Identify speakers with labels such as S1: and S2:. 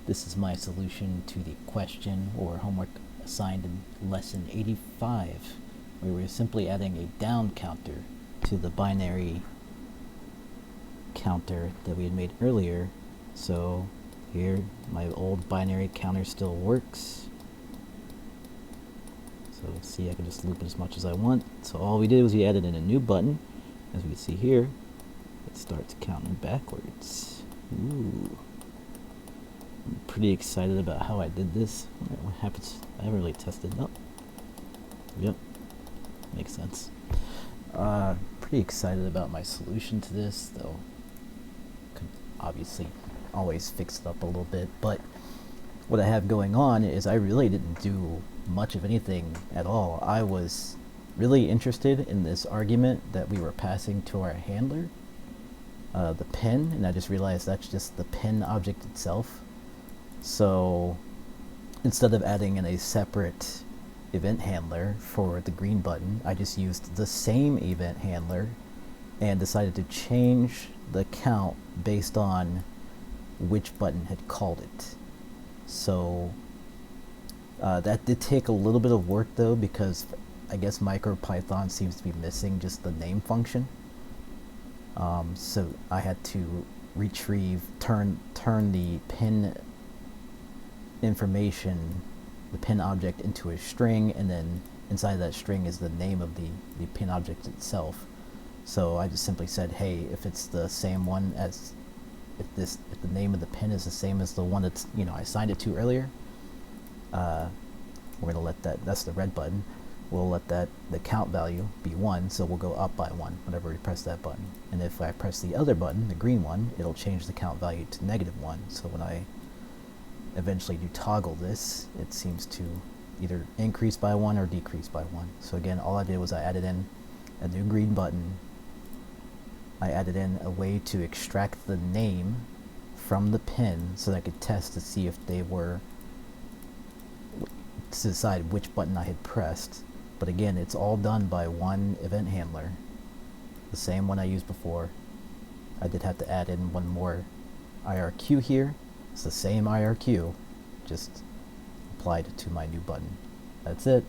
S1: This is my solution to the question or homework assigned in lesson 85, where we're simply adding a down counter to the binary counter that we had made earlier. So here, my old binary counter still works. So see, I can just loop it as much as I want. So all we did was we added in a new button. As we can see here, it starts counting backwards. Ooh. I'm pretty excited about how I did this. What happens? I haven't really tested it. Oh. Yep. Makes sense. Pretty excited about my solution to this, though. Could obviously always fix it up a little bit, but what I have going on is I really didn't do much of anything at all. I was really interested in this argument that we were passing to our handler, the pen, and I just realized that's just the pen object itself. So instead of adding in a separate event handler for the green button, I just used the same event handler and decided to change the count based on which button had called it. So that did take a little bit of work though, because I guess MicroPython seems to be missing just the name function. So I had to retrieve, turn the pin information, the pin object, into a string, and then inside that string is the name of the pin object itself. So I just simply said, hey, if it's the same one as, if the name of the pin is the same as the one that's, I assigned it to earlier, we're gonna let that's the red button, we'll let the count value be 1, so we'll go up by 1 whenever we press that button. And if I press the other button, the green one, it'll change the count value to -1. So when I eventually do toggle this, it seems to either increase by 1 or decrease by 1. So again, all I did was I added in a new green button. I added in a way to extract the name from the pin so that I could test to see if they were, to decide which button I had pressed. But again, it's all done by one event handler, the same one I used before. I did have to add in one more IRQ here. It's the same IRQ, just applied to my new button. That's it.